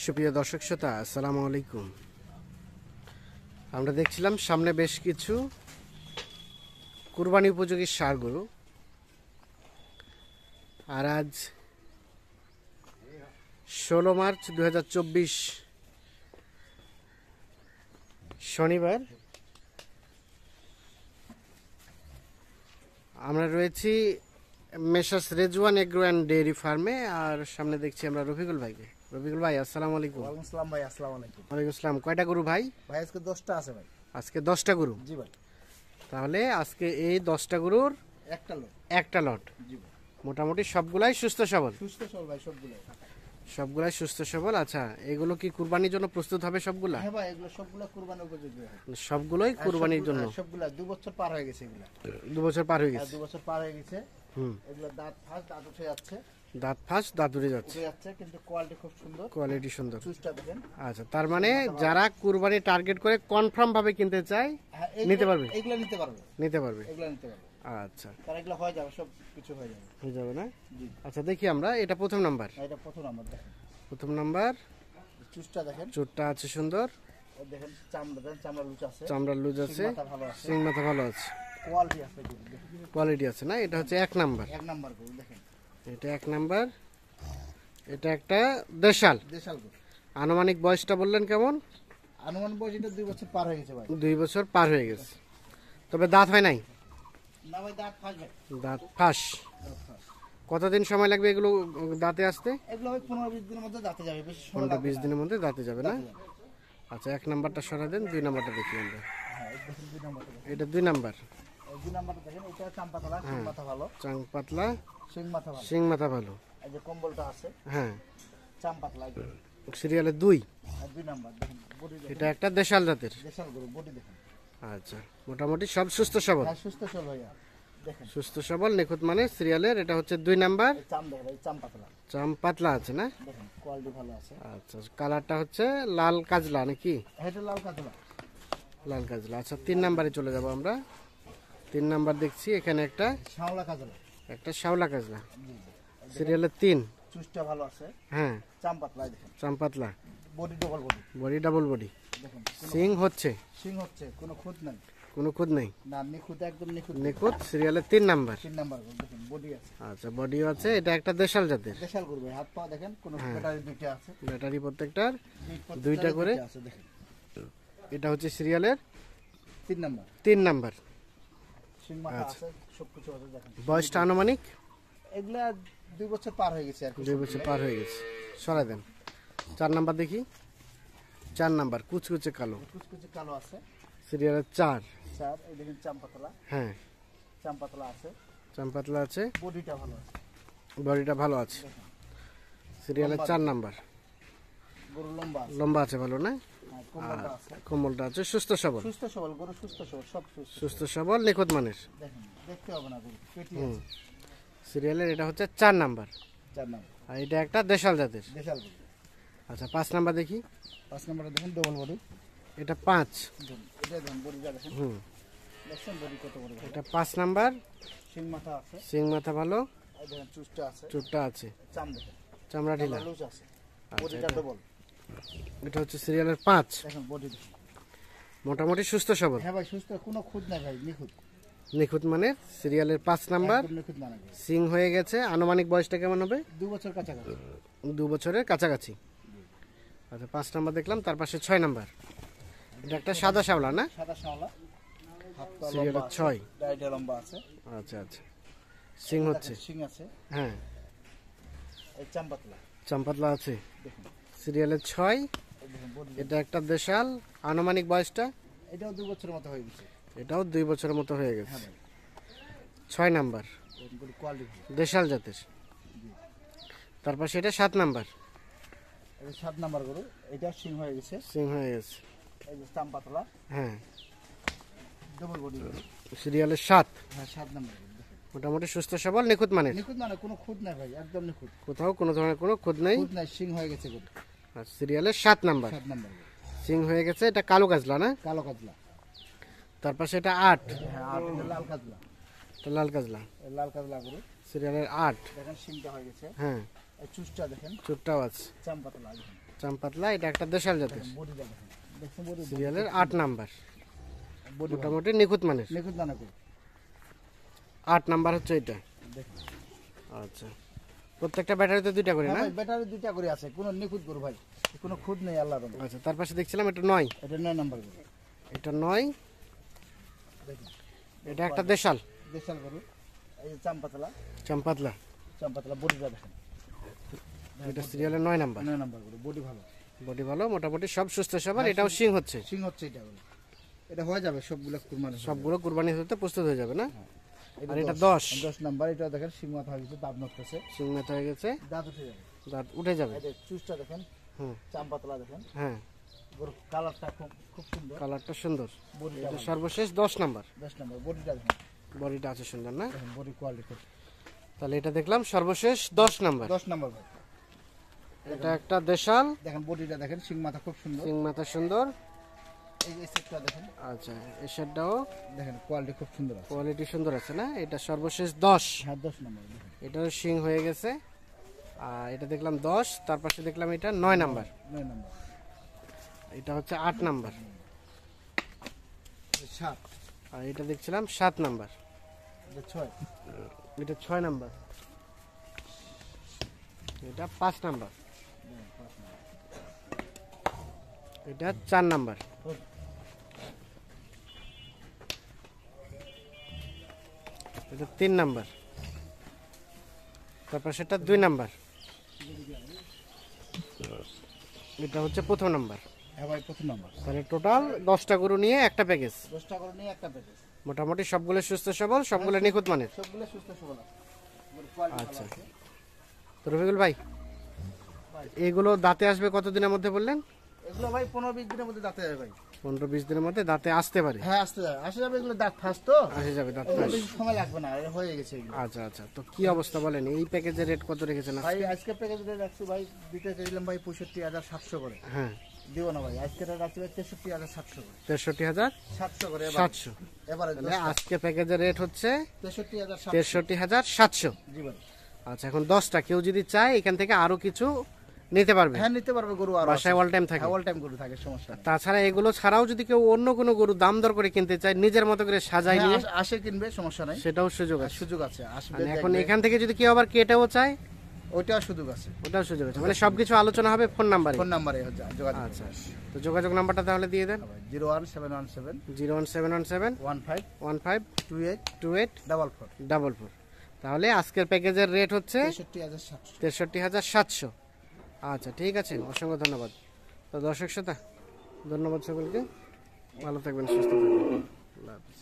সুপ্রিয় দর্শক শ্রোতা, আসসালামু আলাইকুম। আমরা দেখছিলাম সামনে বেশ কিছু কুরবানি উপযোগী ষাঁড় গরু। আর আজ 16 মার্চ 2024 শনিবার। আমরা রয়েছি messrs Rezwan agro and dairy ফার্মে। আর সামনে দেখছি আমরা রফিকুল ভাইকে। রফিকুল ভাই, আসসালামু আলাইকুম। ওয়ালাইকুম আসসালাম ভাই। আসসালামু আলাইকুম। ওয়ালাইকুম আসসালাম। কয়টা গরু ভাই? ভাই আজকে 10টা আছে ভাই। আজকে 10টা গরু। জি ভাই। তাহলে আজকে এই 10টা গরুর একটা লট। জি ভাই। মোটামুটি সবগুলাই সুস্থ সবল। সুস্থ সবল ভাই, সবগুলাই সুস্থ সবল। আচ্ছা, এগুলো কি কুরবানির জন্য প্রস্তুত হবে সবগুলা? হ্যাঁ ভাই, এগুলো সবগুলো কুরবানির উপযোগী ভাই। সবগুলোই কুরবানির জন্য। সবগুলা 2 বছর পার হয়ে গেছে এগুলা। 2 বছর পার হয়ে গেছে। 2 বছর পার হয়ে গেছে। হুম। এগুলো দাঁত ফাঁস, দাঁত উঠে যাচ্ছে। দাঁত ফাঁস, দাঁত উঠে যাচ্ছে। কিন্তু কোয়ালিটি খুব সুন্দর। কোয়ালিটি সুন্দর। চুজটা দেখেন। আচ্ছা, তার মানে যারা কুরবানি টার্গেট করে কনফার্ম ভাবে কিনতে চায় নিতে পারবে। এগুলো নিতে পারবে। এগুলো নিতে পারবে। আচ্ছা, তার এগুলো হয়ে যাবে, সব কিছু হয়ে যাবে না? জি। আচ্ছা, দেখি আমরা। এটা প্রথম নাম্বার। এটা প্রথম নাম্বার দেখেন। প্রথম নাম্বার। চুজটা দেখেন। চুটটা আছে সুন্দর। দেখেন চামড়া লুজ আছে। চামড়ার লুজ আছে। সিং মাথা ভালো আছে। কোয়ালিটি আছে না? এটা হচ্ছে 1 নাম্বার। 1 নাম্বার গরু দেখেন। এটা 1 নাম্বার। এটা একটা দেশাল গরু। আনুমানিক বয়সটা বললেন কেমন? আনুমানিক বয়স এটা 2 বছর পার হয়ে গেছে ভাই। 2 বছর পার হয়ে গেছে। তবে দাঁত হয় নাই? না ভাই, দাঁত ফাঁস ভাই। দাঁত ফাঁস। কতদিন সময় লাগবে এগুলো দাঁতে আসতে? এগুলো ভাই 15-20 দিনের মধ্যে দাঁতে যাবে, বেশি সময় লাগবে না। 15-20 দিনের মধ্যে দাঁতে যাবে না? আচ্ছা, 1 নাম্বারটা সরা দেন, 2 নাম্বারটা দেখি আমরা। হ্যাঁ, দেখেন 2 নাম্বারটা। এটা 2 নাম্বার। 2 নাম্বারটা দেখেন। এটা চাম্পাতলা, সিং মাথা ভালো। চাং পাতলা, সিং মাথা ভালো। ভালো। এই যে কম্বলটা আছে। হ্যাঁ, চাম্পাতলা। সিরিয়ালে 2। আর 2 নাম্বার দেখেন। বডি দেখেন। এটা একটা দেশাল জাতের। দেশাল গরু, বডি দেখেন। আচ্ছা, মোটামুটি সব সুস্থ সবল। হ্যাঁ, সুস্থ সবল ভাইয়া। দেখেন সুস্থ সবল, নিখুঁত মানে সিরিয়ালের। এটা হচ্ছে 2 নাম্বার। চাম দেখেন, এই চাম্পাতলা। চাম পাতলা আছে না? দেখেন কোয়ালিটি ভালো আছে। আচ্ছা, কালারটা হচ্ছে লাল কাজলা নাকি? এটা লাল কাতলা। লাল কাজলা। আচ্ছা, 3 নাম্বারে চলে যাব আমরা। 3 নাম্বার দেখছি এখানে একটা শাওলা কাতলা। শাওলা কাজলা। জি জি। সিরিয়ালে 3। চুজটা ভালো আছে। হ্যাঁ, চাম্পাতলা দেখেন। চাম পাতলা। Body double body. Body double body. দেখেন সিং হচ্ছে, কোনো খুঁত নাই। কোনো খুদ নেই। না, নিখুঁত, একদম নিখুঁত। নিখুঁত। সিরিয়ালে 3 নাম্বার। 3 নাম্বার গরু দেখেন, বডি আছে। আচ্ছা, বডিও আছে। এটা একটা দেশাল জাতের। দেশাল গরু ভাই, হাত পা দেখেন, কোনো ব্যাটারি দুইটা আছে। ব্যাটারি প্রত্যেকটার প্রত্যেকটার 2টা করে আছে দেখেন। এটা হচ্ছে সিরিয়ালের 3 নাম্বার। 3 নাম্বার। সিং মাথা আছে, সবকিছু আছে দেখেন। বয়সটা আনুমানিক এগুলা 2 বছর পার হয়ে গেছে আর কি। 2 বছর পার হয়ে গেছে। সরাই দেন। 4 নাম্বার দেখি। 4 নাম্বার কুচকুচে কালো। কুচকুচে কালো আছে। সিরিয়ালের 4। এই দেখেন চাম্পাতলা। হ্যাঁ, চাম্পাতলা আছে। চাম্পাতলা আছে। বডিটা ভালো আছে। বডিটা ভালো আছে। সিরিয়ালের 4 নাম্বার। গরু লম্বা আছে ভালো না? হ্যাঁ, কোমলটা আছে। কোমলটা আছে। সুস্থ সবল। সুস্থ সবল গরু, সুস্থ সবল, সব সুস্থ। সুস্থ সবল, নিখুঁত মানের। দেখেন, দেখতে হবে না গরু, পেটি আছে। সিরিয়ালের এটা হচ্ছে 4 নাম্বার। 4 নাম্বার। আর এটা একটা দেশাল জাতের। দেশাল গরু। আচ্ছা, 5 নাম্বার দেখি। 5 নাম্বারটা দেখেন, ডবল বডি। এটা 5। এটা দেখেন বডিটা দেখেন। দেখছেন বডি কত বড়? এটা 5 নাম্বার। সিং মাথা আছে। সিং মাথা ভালো। এই দেখেন চুজটা আছে। চুটটা আছে। চাম দেখেন। চামড়া ঢিলা। লুজ আছে। বডিটা ডবল। এটা হচ্ছে সিরিয়ালের 5। দেখেন বডি দেখেন। মোটামুটি সুস্থ সবল। হ্যাঁ ভাই, সুস্থ, কোনো খুঁত নাই ভাই, নিখুঁত। নিখুঁত মানে সিরিয়ালের 5 নাম্বার। একদম নিখুঁত মানে। সিং হয়ে গেছে। আনুমানিক বয়সটা কেমন হবে? 2 বছর কাছাকাছি। 2 বছরের কাছাকাছি। আচ্ছা, 5 নাম্বার দেখলাম। তার পাশে 6 নাম্বার। এটা একটা সাদা শাওলা না? সাদা শাওলা। হাত পা সিরিয়ালের লম্বা 6। ডাইটা লম্বা আছে। আচ্ছা আচ্ছা, সিং হচ্ছে। সিং আছে। হ্যাঁ, এই চাম্পাতলা। চাম্পাতলা আছে। দেখুন সিরিয়ালের 6। এই দেখুন বডি। এটা একটা দেশাল। আনুমানিক বয়সটা? এটাও 2 বছরের মতো হয়ে গেছে। এটাও 2 বছরের মতো হয়ে গেছে। হ্যাঁ ভাই। 6 নাম্বার। গরু কোয়ালিটি দেশাল জাতের। তারপর সেটা 7 নাম্বার। এটা 7 নাম্বার গরু। এটা সিং হয়ে গেছে। সিং হয়ে গেছে। এই যে চাম্পাতলা। হ্যাঁ, ডবল বডি গরু। সিরিয়ালের 7। হ্যাঁ, 7 নাম্বার গরু দেখুন। মোটামুটি সুস্থ সবল, নিখুঁত মানের। নিখুঁত মানে কোনো খুঁত নাই ভাই, একদম নিখুঁত। কোথাও কোনো ধরনের কোনো খুঁত নেই। খুঁত নাই, সিং হয়ে গেছে গরু। আর সিরিয়ালের 7 নাম্বার। 7 নাম্বার গরু। সিং হয়ে গেছে। এটা কালো কাজলা না? কালো কাতলা। তারপর সেটা 8। হ্যাঁ, আর এটা লাল কাতলা। এটা লাল কাজলা। এই লাল কাতলা গরু। সিরিয়ালের 8। দেখেন সিংটা হয়ে গেছে। হ্যাঁ, এই চুজটা দেখেন। চুটটাও আছে। চাম্পাতলা দেখেন। চাম্পাতলা, এটা একটা দেশাল জাতের, বডিটা দেখেন, দেখছেন বডি, সিরিয়ালের 8 নাম্বার, বডি মোটামুটি নিখুঁত মানের। নিখুঁত দানা করে 8 নাম্বার হচ্ছে এটা। দেখেন। আচ্ছা, প্রত্যেকটা ব্যাটারিতে 2টা করে হ্যাঁ না? ভাই, ব্যাটারি 2টা করে আছে, কোনো নিখুঁত গরু ভাই, কোনো খুঁত নেই আল্লাহর রহমতে। আচ্ছা, তার পাশে দেখছিলাম এটা 9, এটা 9 নাম্বার গরু, এটা 9, দেখেন এটা একটা দেশাল দেশাল গরু। এই যে চাম্পাতলা, চাম্পাতলা, চাম্পাতলা বডিটা দেখেন, এটা সিরিয়ালের 9 নাম্বার, 9 নাম্বার গরু, বডি ভালো, বডি ভালো, মোটামুটি সব সুস্থ সবল। এটাও সিং হচ্ছে, সিং হচ্ছে এটা গরু, এটা হয়ে যাবে সবগুলো কুরবানি, সবগুলো কুরবানি হতে প্রস্তুত হয়ে যাবে না? আর এটা 10 10, 10 নাম্বার। এটা দেখেন সিং মাথা হয়ে গেছে, দাঁত নড়তেছে, সিং মেথা হয়ে গেছে, দাঁত উঠে যাবে, দাঁত উঠে যাবে। এই যে চুষটা দেখেন, হুম, চাম্পাতলা দেখেন, হ্যাঁ, গরু কালারটা খুব খুব সুন্দর, কালারটা সুন্দর। বডিটা এটা সর্বশেষ 10 নাম্বার, 10 নাম্বার, বডিটা দেখেন, বডিটা আছে সুন্দর না? দেখেন বডি কোয়ালিটি খুব। তাহলে এটা দেখলাম সর্বশেষ 10 নাম্বার, 10 নাম্বার ভাই, এটা একটা দেশাল, দেখেন বডিটা দেখেন, সিং মাথা খুব সুন্দর, সিং মাথা সুন্দর। এই যে সেটটা দেখেন, আচ্ছা, এই শেডটাও দেখেন কোয়ালিটি খুব সুন্দর আছে। কোয়ালিটি সুন্দর আছে না? এটা সর্বশেষ 10, হ্যাঁ 10 নাম্বার দেখেন, এটাও সিং হয়ে গেছে। আর এটা দেখলাম 10, তার পাশে দেখলাম এটা 9 নাম্বার, 9 নাম্বার, এটা হচ্ছে 8 নাম্বার, 7, আর এটা দেখছিলাম 7 নাম্বার, এটা 6, এটা 6 নাম্বার, এটা 5 নাম্বার, এটা 4 নাম্বার, এটা 3 নাম্বার, তারপর সেটা 2 নাম্বার, এটা হচ্ছে প্রথম নাম্বার। হ্যাঁ ভাই প্রথম নাম্বার। তাহলে টোটাল 10টা গরু নিয়ে একটা প্যাকেজ, 10টা করে নিয়ে একটা প্যাকেজ, মোটামুটি সবগুলো সুস্থ সবল, সবগুলো নিখুঁত মানের। সবগুলো সুস্থ সবল আছে, গরু কোয়ালিটি আচ্ছা। ভালো আছে। তো রফিকুল ভাই, এগুলো দাঁতে আসবে কতদিনের মধ্যে বললেন? এগুলো ভাই 15-20 দিনের মধ্যে দাঁতে যাবে ভাই। 15-20 দিনের মধ্যে দাঁতে আসতে পারে, হ্যাঁ আসতে যাবে, এগুলো দাঁত ফাস্ট তো, আসে যাবে দাঁত এগুলো ফাঁস। বেশি সময় লাগবে না, এটা হয়ে গেছে এগুলো। আচ্ছা আচ্ছা, তো কি অবস্থা বলেন, এই প্যাকেজের রেট কত রেখেছেন ভাই আজকে? আজকে প্যাকেজ রেট রাখছি ভাই, দিতে চাইলাম ভাই 65,700 করে, হ্যাঁ, দিব না ভাই, আজকে রেট রাখছি ভাই 63,700 করে, 63,700, করে এবারে, এবারে তাহলে আজকে প্যাকেজের রেট হচ্ছে 63,700। 63,700। জি ভাই, আচ্ছা, এখন 10টা কেউ যদি চায় এখান থেকে আরো কিছু নিতে পারবে, হ্যাঁ নিতে পারবে, গরু আর বাসায় অল টাইম থাকে। অল টাইম গরু থাকে, সমস্যা নেই। তাছাড়া এগুলো ছাড়াও যদি কেউ অন্য কোনো গরু দাম দর করে কিনতে চায়, নিজের মতো করে সাজাই হ্যাঁ, নিয়ে, আসে কিনবে, সমস্যা নাই, সেটাও সুযোগ আছে। সুযোগ আছে, আসবে মানে এখন দেখবে, এখান থেকে যদি কেউ আবার কেটেও চায়, ওইটাও সুযোগ আছে, ওটাও সুযোগ আছে। মানে সবকিছু আলোচনা হবে ফোন নাম্বারে। ফোন নাম্বারে যোগাযোগ আচ্ছা, তো যোগাযোগ নাম্বারটা তাহলে দিয়ে দেন। 01717 01717 15 15 28 28 44 44। তাহলে আজকের প্যাকেজের রেট হচ্ছে 63,700। 63,700। আচ্ছা, ঠিক আছে, অসংখ্য ধন্যবাদ। তো দর্শক শ্রোতা, ধন্যবাদ সকলকে, ভালো থাকবেন, সুস্থ থাকবেন, আল্লাহ হাফেজ।